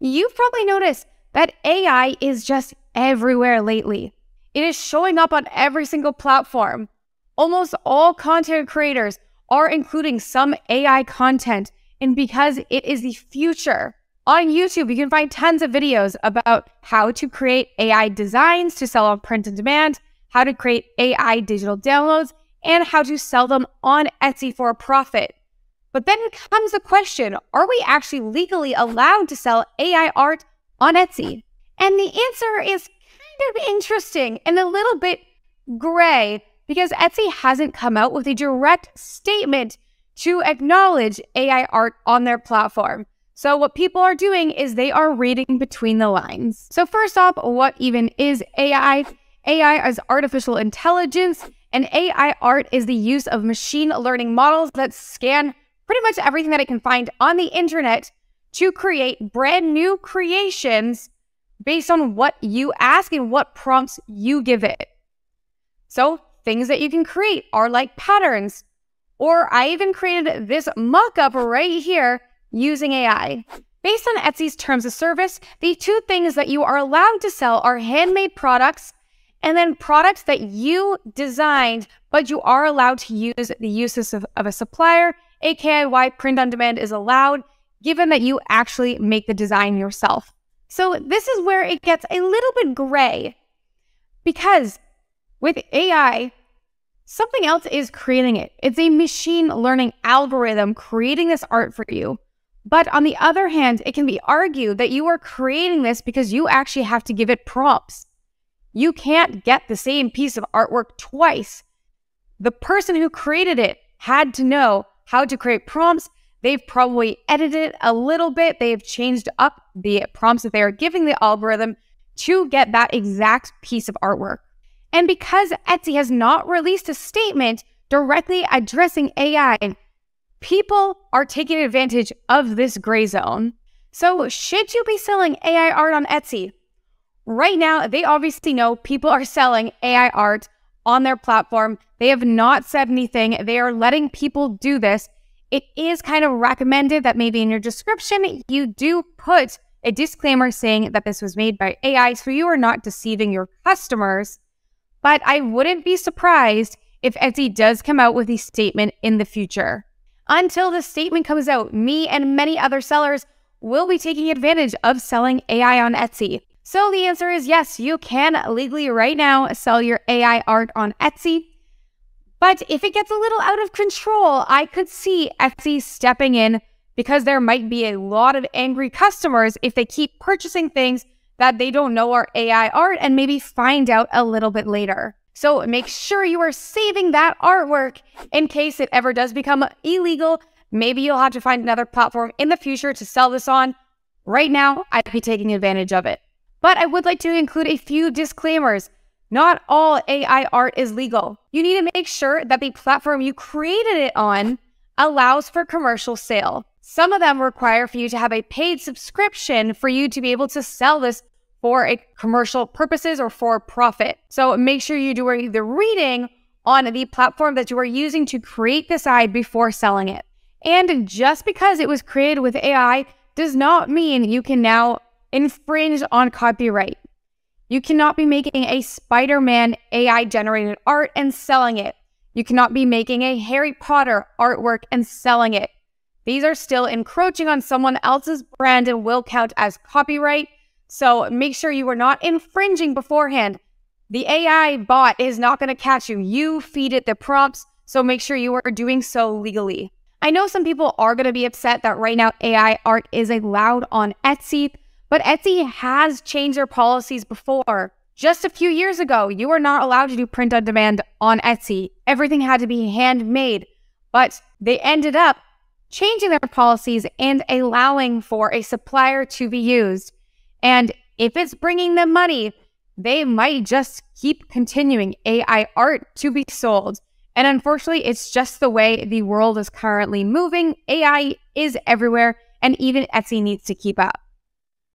You've probably noticed that AI is just everywhere lately. It is showing up on every single platform. Almost all content creators are including some AI content, and because it is the future. On YouTube, you can find tons of videos about how to create AI designs to sell on print on demand, how to create AI digital downloads, and how to sell them on Etsy for a profit. But then comes the question, are we actually legally allowed to sell AI art on Etsy? And the answer is kind of interesting and a little bit gray because Etsy hasn't come out with a direct statement to acknowledge AI art on their platform. So what people are doing is they are reading between the lines. So first off, what even is AI? AI is artificial intelligence, and AI art is the use of machine learning models that scan pretty much everything that it can find on the internet to create brand new creations based on what you ask and what prompts you give it. So things that you can create are like patterns, or I even created this mock-up right here using AI. Based on Etsy's terms of service, the two things that you are allowed to sell are handmade products and then products that you designed, but you are allowed to use the uses of a supplier, aka why print on demand is allowed, given that you actually make the design yourself. So this is where it gets a little bit gray, because with AI, something else is creating it. It's a machine learning algorithm creating this art for you. But on the other hand, it can be argued that you are creating this because you actually have to give it prompts. You can't get the same piece of artwork twice. The person who created it had to know how to create prompts. They've probably edited it a little bit. They've changed up the prompts that they are giving the algorithm to get that exact piece of artwork. And because Etsy has not released a statement directly addressing AI, people are taking advantage of this gray zone. So should you be selling AI art on Etsy? Right now, they obviously know people are selling AI art on their platform. They have not said anything. They are letting people do this. It is kind of recommended that maybe in your description, you do put a disclaimer saying that this was made by AI, so you are not deceiving your customers. But I wouldn't be surprised if Etsy does come out with a statement in the future. Until the statement comes out, me and many other sellers will be taking advantage of selling AI on Etsy. So the answer is yes, you can legally right now sell your AI art on Etsy. But if it gets a little out of control, I could see Etsy stepping in because there might be a lot of angry customers if they keep purchasing things that they don't know are AI art and maybe find out a little bit later. So make sure you are saving that artwork in case it ever does become illegal. Maybe you'll have to find another platform in the future to sell this on. Right now, I'd be taking advantage of it. But I would like to include a few disclaimers. Not all AI art is legal. You need to make sure that the platform you created it on allows for commercial sale. Some of them require for you to have a paid subscription for you to be able to sell this for a commercial purposes or for profit. So make sure you do the reading on the platform that you are using to create this art before selling it. And just because it was created with AI does not mean you can now infringe on copyright. You cannot be making a Spider-Man AI-generated art and selling it. You cannot be making a Harry Potter artwork and selling it. These are still encroaching on someone else's brand and will count as copyright. So make sure you are not infringing beforehand. The AI bot is not going to catch you. You feed it the prompts, so make sure you are doing so legally. I know some people are going to be upset that right now AI art is allowed on Etsy, but Etsy has changed their policies before. Just a few years ago, you were not allowed to do print on demand on Etsy. Everything had to be handmade, but they ended up changing their policies and allowing for a supplier to be used. And if it's bringing them money, they might just keep continuing AI art to be sold. And unfortunately, it's just the way the world is currently moving. AI is everywhere, and even Etsy needs to keep up.